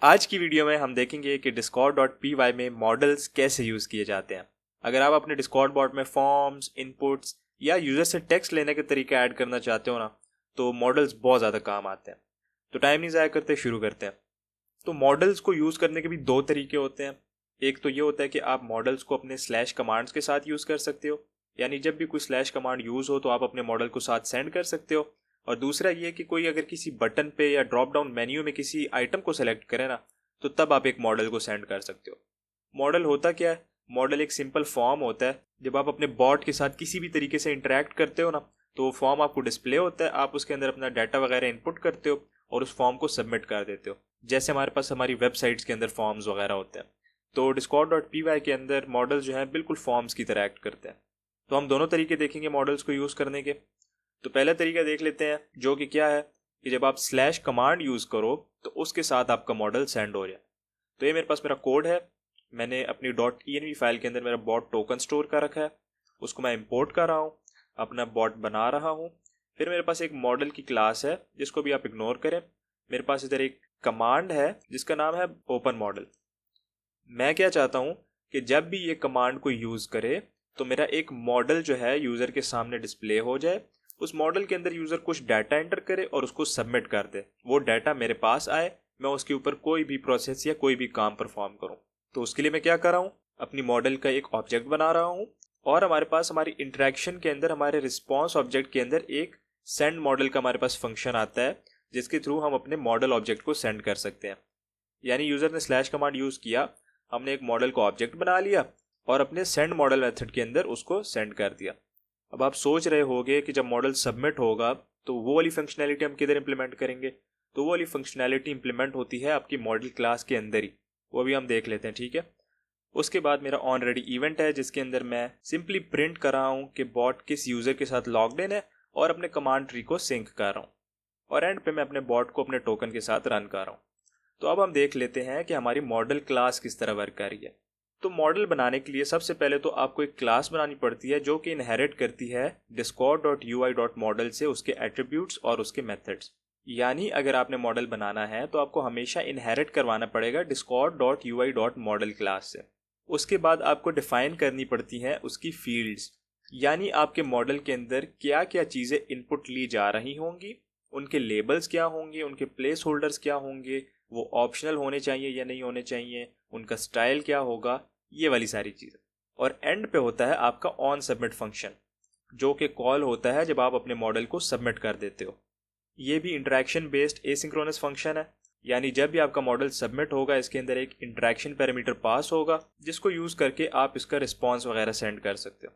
आज की वीडियो में हम देखेंगे कि discord.py में मॉडल्स कैसे यूज़ किए जाते हैं। अगर आप अपने डिस्कॉर्ड बॉट में फॉर्म्स, इनपुट्स या यूज़र से टेक्स्ट लेने के तरीके ऐड करना चाहते हो ना, तो मॉडल्स बहुत ज़्यादा काम आते हैं। तो टाइम नहीं ज़ाया करते, शुरू करते हैं। तो मॉडल्स को यूज़ करने के भी दो तरीके होते हैं। एक तो ये होता है कि आप मॉडल्स को अपने स्लैश कमांड्स के साथ यूज़ कर सकते हो, यानी जब भी कोई स्लैश कमांड यूज़ हो तो आप अपने मॉडल को साथ सेंड कर सकते हो। और दूसरा ये कि कोई अगर किसी बटन पे या ड्रॉप डाउन मेन्यू में किसी आइटम को सेलेक्ट करे ना, तो तब आप एक मॉडल को सेंड कर सकते हो। मॉडल होता क्या है? मॉडल एक सिंपल फॉर्म होता है। जब आप अपने बॉट के साथ किसी भी तरीके से इंटरेक्ट करते हो ना, तो वो फॉर्म आपको डिस्प्ले होता है, आप उसके अंदर अपना डाटा वगैरह इनपुट करते हो और उस फॉर्म को सबमिट कर देते हो, जैसे हमारे पास हमारी वेबसाइट्स के अंदर फॉर्म्स वगैरह होते हैं। तो discord.py के अंदर मॉडल जो है बिल्कुल फॉर्म्स की तरह एक्ट करते हैं। तो हम दोनों तरीके देखेंगे मॉडल्स को यूज़ करने के। तो पहला तरीका देख लेते हैं, जो कि क्या है कि जब आप स्लैश कमांड यूज़ करो तो उसके साथ आपका मॉडल सेंड हो जाए। तो ये मेरे पास मेरा कोड है। मैंने अपनी .env फाइल के अंदर मेरा बॉट टोकन स्टोर कर रखा है, उसको मैं इंपोर्ट कर रहा हूँ, अपना बॉट बना रहा हूँ। फिर मेरे पास एक मॉडल की क्लास है जिसको भी आप इग्नोर करें। मेरे पास इधर एक कमांड है जिसका नाम है ओपन मॉडल। मैं क्या चाहता हूँ कि जब भी ये कमांड को यूज़ करे तो मेरा एक मॉडल जो है यूज़र के सामने डिस्प्ले हो जाए। उस मॉडल के अंदर यूज़र कुछ डाटा एंटर करे और उसको सबमिट कर दे, वो डाटा मेरे पास आए, मैं उसके ऊपर कोई भी प्रोसेस या कोई भी काम परफॉर्म करूँ। तो उसके लिए मैं क्या कर रहा हूँ, अपनी मॉडल का एक ऑब्जेक्ट बना रहा हूँ और हमारे पास हमारी इंटरेक्शन के अंदर, हमारे रिस्पॉन्स ऑब्जेक्ट के अंदर एक सेंड मॉडल का हमारे पास फंक्शन आता है, जिसके थ्रू हम अपने मॉडल ऑब्जेक्ट को सेंड कर सकते हैं। यानी यूज़र ने स्लैश कमांड यूज़ किया, हमने एक मॉडल को ऑब्जेक्ट बना लिया और अपने सेंड मॉडल मेथड के अंदर उसको सेंड कर दिया। अब आप सोच रहे होगे कि जब मॉडल सबमिट होगा तो वो वाली फंक्शनैलिटी हम किधर इंप्लीमेंट करेंगे। तो वो वाली फंक्शनैलिटी इंप्लीमेंट होती है आपकी मॉडल क्लास के अंदर ही, वो भी हम देख लेते हैं, ठीक है। उसके बाद मेरा ऑनरेडी इवेंट है जिसके अंदर मैं सिंपली प्रिंट कर रहा हूँ कि बॉट किस यूज़र के साथ लॉग्ड इन है और अपने कमांड ट्री को सिंक कर रहा हूँ। और एंड पे मैं अपने बॉट को अपने टोकन के साथ रन कर रहा हूँ। तो अब हम देख लेते हैं कि हमारी मॉडल क्लास किस तरह वर्क कर रही है। तो मॉडल बनाने के लिए सबसे पहले तो आपको एक क्लास बनानी पड़ती है जो कि इनहेरिट करती है discord.ui.model से उसके एट्रीब्यूट्स और उसके मेथड्स। यानी अगर आपने मॉडल बनाना है तो आपको हमेशा इनहेरिट करवाना पड़ेगा discord.ui.model क्लास से। उसके बाद आपको डिफाइन करनी पड़ती हैं उसकी फील्ड्स, यानी आपके मॉडल के अंदर क्या क्या चीज़ें इनपुट ली जा रही होंगी, उनके लेबल्स क्या होंगे, उनके प्लेस होल्डर्स क्या होंगे, वो ऑप्शनल होने चाहिए या नहीं होने चाहिए, उनका स्टाइल क्या होगा, ये वाली सारी चीज़ें। और एंड पे होता है आपका ऑन सबमिट फंक्शन, जो कि कॉल होता है जब आप अपने मॉडल को सबमिट कर देते हो। ये भी इंटरेक्शन बेस्ड एसिंक्रोनस फंक्शन है, यानी जब भी आपका मॉडल सबमिट होगा इसके अंदर एक इंटरेक्शन पैरामीटर पास होगा जिसको यूज़ करके आप इसका रिस्पॉन्स वगैरह सेंड कर सकते हो।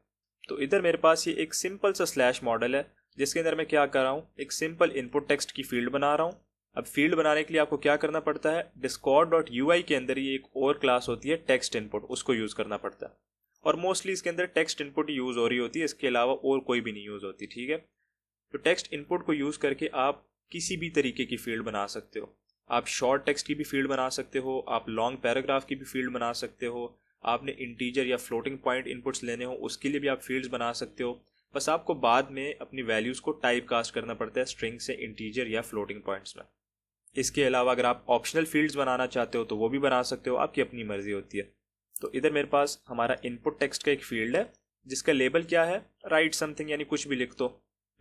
तो इधर मेरे पास ये एक सिंपल सा स्लैश मॉडल है जिसके अंदर मैं क्या कर रहा हूँ, एक सिंपल इनपुट टेक्स्ट की फील्ड बना रहा हूँ। अब फील्ड बनाने के लिए आपको क्या करना पड़ता है, discord.ui के अंदर ये एक और क्लास होती है टेक्स्ट इनपुट, उसको यूज़ करना पड़ता है। और मोस्टली इसके अंदर टेक्स्ट इनपुट यूज़ हो रही होती है, इसके अलावा और कोई भी नहीं यूज़ होती, ठीक है। तो टेक्स्ट इनपुट को यूज़ करके आप किसी भी तरीके की फील्ड बना सकते हो। आप शॉर्ट टेक्स्ट की भी फील्ड बना सकते हो, आप लॉन्ग पैराग्राफ की भी फील्ड बना सकते हो, आपने इंटीजर या फ्लोटिंग पॉइंट इनपुट्स लेने हो उसके लिए भी आप फील्ड्स बना सकते हो। बस आपको बाद में अपनी वैल्यूज़ को टाइप कास्ट करना पड़ता है स्ट्रिंग से इंटीजर या फ्लोटिंग पॉइंट्स में। इसके अलावा अगर आप ऑप्शनल फील्ड्स बनाना चाहते हो तो वो भी बना सकते हो, आपकी अपनी मर्जी होती है। तो इधर मेरे पास हमारा इनपुट टेक्स्ट का एक फील्ड है जिसका लेबल क्या है, राइट समथिंग, यानी कुछ भी लिख दो।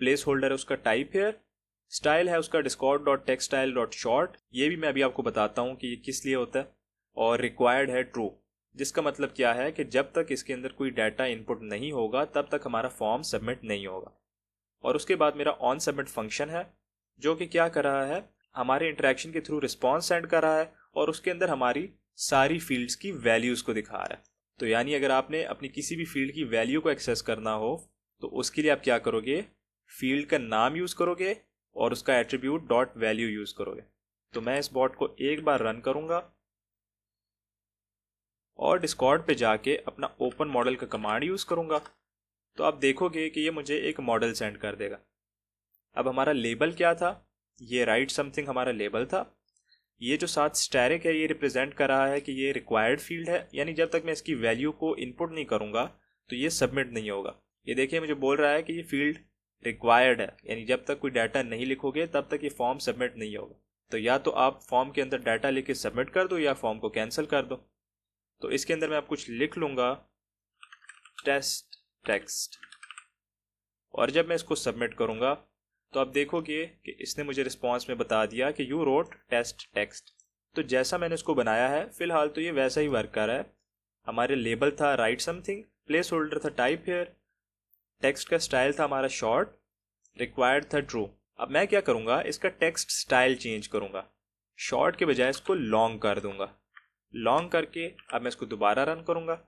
प्लेस होल्डर है उसका टाइप है, स्टाइल है उसका discord.textstyle.short, ये भी मैं अभी आपको बताता हूँ कि ये किस लिए होता है। और रिक्वायर्ड है ट्रू, जिसका मतलब क्या है कि जब तक इसके अंदर कोई डाटा इनपुट नहीं होगा तब तक हमारा फॉर्म सबमिट नहीं होगा। और उसके बाद मेरा ऑन सबमिट फंक्शन है जो कि क्या कर रहा है, हमारे इंटरेक्शन के थ्रू रिस्पॉन्स सेंड कर रहा है और उसके अंदर हमारी सारी फील्ड्स की वैल्यूज़ को दिखा रहा है। तो यानी अगर आपने अपनी किसी भी फील्ड की वैल्यू को एक्सेस करना हो तो उसके लिए आप क्या करोगे, फील्ड का नाम यूज़ करोगे और उसका एट्रीब्यूट डॉट वैल्यू यूज़ करोगे। तो मैं इस बॉट को एक बार रन करूँगा और डिस्कॉर्ड पे जाके अपना ओपन मॉडल का कमांड यूज़ करूँगा, तो आप देखोगे कि ये मुझे एक मॉडल सेंड कर देगा। अब हमारा लेबल क्या था, ये राइट समथिंग हमारा लेबल था। ये जो साथ स्टैरिक है ये रिप्रेजेंट कर रहा है कि ये रिक्वायर्ड फील्ड है, यानी जब तक मैं इसकी वैल्यू को इनपुट नहीं करूँगा तो ये सबमिट नहीं होगा। ये देखिए मुझे बोल रहा है कि ये फील्ड रिक्वायर्ड है, यानी जब तक कोई डाटा नहीं लिखोगे तब तक ये फॉर्म सबमिट नहीं होगा। तो या तो आप फॉर्म के अंदर डाटा लेके सबमिट कर दो या फॉर्म को कैंसिल कर दो। तो इसके अंदर मैं आप कुछ लिख लूँगा टेस्ट टेक्स्ट, और जब मैं इसको सबमिट करूँगा तो आप देखोगे कि इसने मुझे रिस्पॉन्स में बता दिया कि यू रोट टेस्ट टेक्स्ट। तो जैसा मैंने इसको बनाया है फ़िलहाल तो ये वैसा ही वर्क कर रहा है। हमारे लेबल था राइट समथिंग, प्लेस होल्डर था टाइप हेयर, टेक्स्ट का स्टाइल था हमारा शॉर्ट, रिक्वायर्ड था ट्रू। अब मैं क्या करूँगा, इसका टेक्स्ट स्टाइल चेंज करूँगा, शॉर्ट के बजाय इसको लॉन्ग कर दूंगा। लॉन्ग करके अब मैं इसको दोबारा रन करूँगा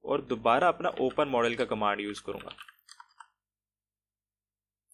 और दोबारा अपना ओपन मॉडल का कमांड यूज़ करूँगा।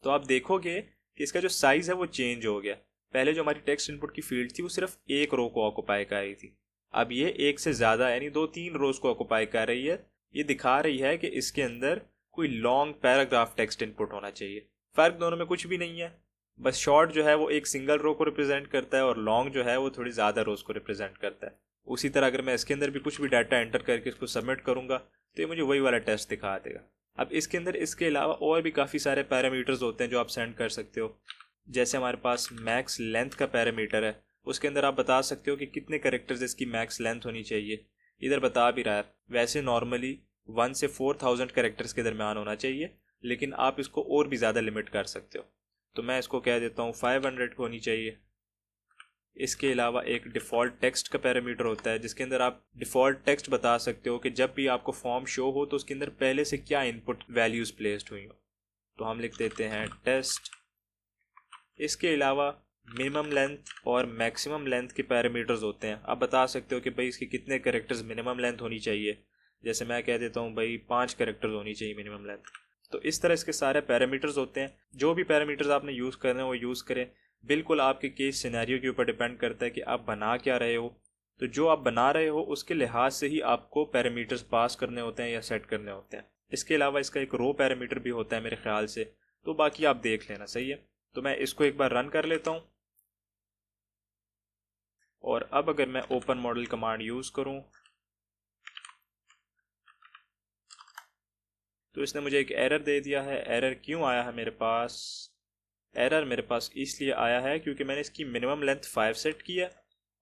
तो आप देखोगे कि इसका जो साइज़ है वो चेंज हो गया। पहले जो हमारी टेक्स्ट इनपुट की फील्ड थी वो सिर्फ एक रो को ऑक्युपाई कर रही थी, अब ये एक से ज़्यादा यानी 2-3 रोज को ऑक्युपाई कर रही है। ये दिखा रही है कि इसके अंदर कोई लॉन्ग पैराग्राफ टेक्स्ट इनपुट होना चाहिए। फ़र्क दोनों में कुछ भी नहीं है, बस शॉर्ट जो है वो एक सिंगल रो को रिप्रेजेंट करता है और लॉन्ग जो है वो थोड़ी ज़्यादा रोज को रिप्रेजेंट करता है। उसी तरह अगर मैं इसके अंदर भी कुछ भी डाटा एंटर करके इसको सबमिट करूँगा तो ये मुझे वही वाला टेस्ट दिखा देगा। अब इसके अंदर इसके अलावा और भी काफ़ी सारे पैरामीटर्स होते हैं जो आप सेंड कर सकते हो। जैसे हमारे पास मैक्स लेंथ का पैरामीटर है, उसके अंदर आप बता सकते हो कि कितने कैरेक्टर्स इसकी मैक्स लेंथ होनी चाहिए। इधर बता भी रहा है, वैसे नॉर्मली 1 से 4000 कैरेक्टर्स के दरमियान होना चाहिए, लेकिन आप इसको और भी ज़्यादा लिमिट कर सकते हो। तो मैं इसको कह देता हूँ 500 होनी चाहिए। इसके अलावा एक डिफ़ॉल्ट टेक्स्ट का पैरामीटर होता है जिसके अंदर आप डिफ़ॉल्ट टेक्स्ट बता सकते हो कि जब भी आपको फॉर्म शो हो तो उसके अंदर पहले से क्या इनपुट वैल्यूज़ प्लेस्ड हुई हो। तो हम लिख देते हैं टेस्ट। इसके अलावा मिनिमम लेंथ और मैक्सिमम लेंथ के पैरामीटर्स होते हैं। आप बता सकते हो कि भाई इसके कितने कैरेक्टर्स मिनिमम लेंथ होनी चाहिए। जैसे मैं कह देता हूँ भाई 5 कैरेक्टर्स होनी चाहिए मिनिमम लेंथ। तो इस तरह इसके सारे पैरामीटर्स होते हैं। जो भी पैरामीटर्स आपने यूज़ करने हैं वो यूज़ करें, बिल्कुल आपके केस सिनेरियो के ऊपर डिपेंड करता है कि आप बना क्या रहे हो। तो जो आप बना रहे हो उसके लिहाज से ही आपको पैरामीटर्स पास करने होते हैं या सेट करने होते हैं। इसके अलावा इसका एक रो पैरामीटर भी होता है मेरे ख्याल से, तो बाकी आप देख लेना, सही है। तो मैं इसको एक बार रन कर लेता हूँ और अब अगर मैं ओपन मॉडल कमांड यूज़ करूँ तो इसने मुझे एक एरर दे दिया है। एरर क्यों आया है मेरे पास? एरर मेरे पास इसलिए आया है क्योंकि मैंने इसकी मिनिमम लेंथ 5 सेट की है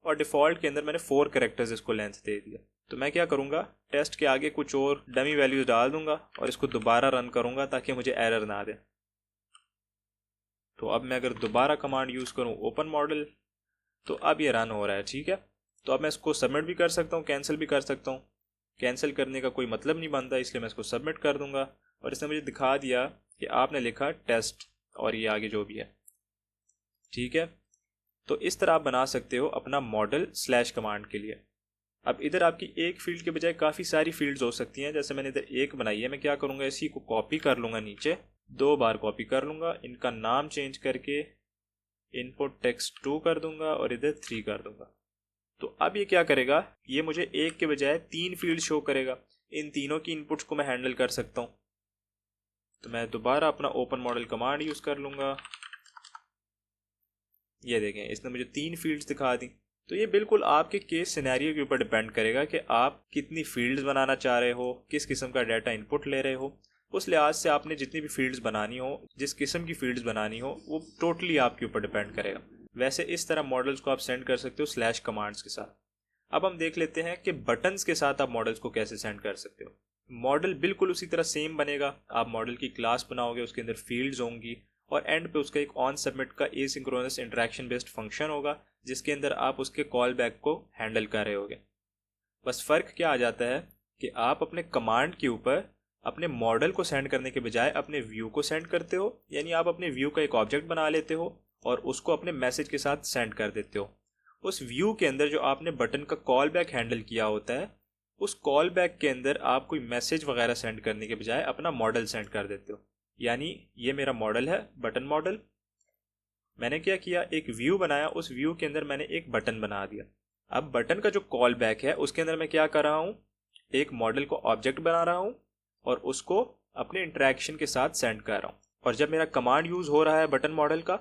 और डिफ़ॉल्ट के अंदर मैंने 4 कैरेक्टर्स इसको लेंथ दे दिया। तो मैं क्या करूँगा, टेस्ट के आगे कुछ और डमी वैल्यूज़ डाल दूंगा और इसको दोबारा रन करूँगा ताकि मुझे एरर ना दे। तो अब मैं अगर दोबारा कमांड यूज़ करूँ ओपन मॉडल तो अब ये रन हो रहा है, ठीक है। तो अब मैं इसको सबमिट भी कर सकता हूँ, कैंसिल भी कर सकता हूँ। कैंसिल करने का कोई मतलब नहीं बनता, इसलिए मैं इसको सबमिट कर दूंगा और इसने मुझे दिखा दिया कि आपने लिखा टेस्ट और ये आगे जो भी है, ठीक है। तो इस तरह आप बना सकते हो अपना मॉडल स्लैश कमांड के लिए। अब इधर आपकी एक फील्ड के बजाय काफ़ी सारी फील्ड्स हो सकती हैं। जैसे मैंने इधर एक बनाई है, मैं क्या करूँगा, इसी को कॉपी कर लूँगा, नीचे 2 बार कॉपी कर लूँगा, इनका नाम चेंज करके इनपुट टेक्स्ट 2 कर दूंगा और इधर 3 कर दूंगा। तो अब ये क्या करेगा, ये मुझे एक के बजाय 3 फील्ड शो करेगा। इन तीनों की इनपुट्स को मैं हैंडल कर सकता हूँ। तो मैं दोबारा अपना ओपन मॉडल कमांड यूज़ कर लूँगा। ये देखें, इसने मुझे 3 फील्ड्स दिखा दी। तो ये बिल्कुल आपके केस सिनेरियो के ऊपर डिपेंड करेगा कि आप कितनी फील्ड्स बनाना चाह रहे हो, किस किस्म का डाटा इनपुट ले रहे हो। उस लिहाज से आपने जितनी भी फील्ड्स बनानी हो, जिस किस्म की फील्ड्स बनानी हो, वो टोटली आपके ऊपर डिपेंड करेगा। वैसे इस तरह मॉडल्स को आप सेंड कर सकते हो स्लैश कमांड्स के साथ। अब हम देख लेते हैं कि बटन्स के साथ आप मॉडल्स को कैसे सेंड कर सकते हो। मॉडल बिल्कुल उसी तरह सेम बनेगा। आप मॉडल की क्लास बनाओगे, उसके अंदर फील्ड्स होंगी और एंड पे उसका एक ऑन सबमिट का एसिंक्रोनस इंटरेक्शन बेस्ड फंक्शन होगा जिसके अंदर आप उसके कॉल बैक को हैंडल कर रहे होगे। बस फ़र्क क्या आ जाता है कि आप अपने कमांड के ऊपर अपने मॉडल को सेंड करने के बजाय अपने व्यू को सेंड करते हो। यानी आप अपने व्यू का एक ऑब्जेक्ट बना लेते हो और उसको अपने मैसेज के साथ सेंड कर देते हो। उस व्यू के अंदर जो आपने बटन का कॉल बैक हैंडल किया होता है, उस कॉल बैक के अंदर आप कोई मैसेज वगैरह सेंड करने के बजाय अपना मॉडल सेंड कर देते हो। यानी ये मेरा मॉडल है, बटन मॉडल। मैंने क्या किया, एक व्यू बनाया, उस व्यू के अंदर मैंने एक बटन बना दिया। अब बटन का जो कॉल बैक है उसके अंदर मैं क्या कर रहा हूँ, एक मॉडल को ऑब्जेक्ट बना रहा हूँ और उसको अपने इंटरेक्शन के साथ सेंड कर रहा हूँ। और जब मेरा कमांड यूज़ हो रहा है बटन मॉडल का,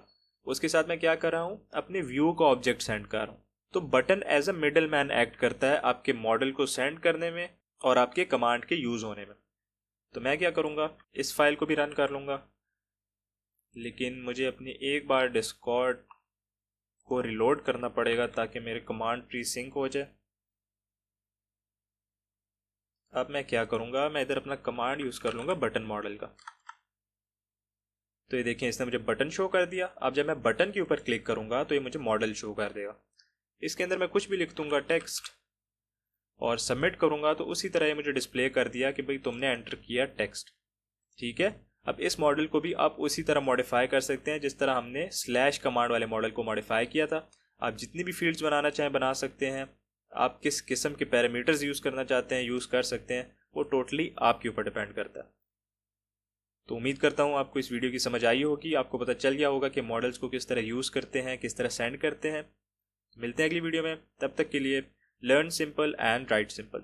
उसके साथ मैं क्या कर रहा हूँ, अपने व्यू का ऑब्जेक्ट सेंड कर रहा हूँ। तो button as a middle man act करता है आपके मॉडल को सेंड करने में और आपके कमांड के यूज़ होने में। तो मैं क्या करूँगा, इस फाइल को भी रन कर लूँगा, लेकिन मुझे अपनी एक बार डिस्कॉर्ड को रिलोड करना पड़ेगा ताकि मेरे कमांड प्री सिंक हो जाए। अब मैं क्या करूँगा, मैं इधर अपना कमांड यूज़ कर लूँगा बटन मॉडल का। तो ये देखें इसने मुझे बटन शो कर दिया। अब जब मैं बटन के ऊपर क्लिक करूँगा तो ये मुझे मॉडल शो कर देगा। इसके अंदर मैं कुछ भी लिख दूँगा टेक्स्ट और सबमिट करूँगा तो उसी तरह ये मुझे डिस्प्ले कर दिया कि भाई तुमने एंटर किया टेक्स्ट। ठीक है, अब इस मॉडल को भी आप उसी तरह मॉडिफाई कर सकते हैं जिस तरह हमने स्लैश कमांड वाले मॉडल को मॉडिफाई किया था। आप जितनी भी फील्ड्स बनाना चाहें बना सकते हैं। आप किस किस्म के पैरामीटर्स यूज़ करना चाहते हैं यूज़ कर सकते हैं, वो टोटली आपके ऊपर डिपेंड करता है। तो उम्मीद करता हूँ आपको इस वीडियो की समझ आई होगी, आपको पता चल गया होगा कि मॉडल्स को किस तरह यूज़ करते हैं, किस तरह सेंड करते हैं। मिलते हैं अगली वीडियो में, तब तक के लिए learn simple and right simple.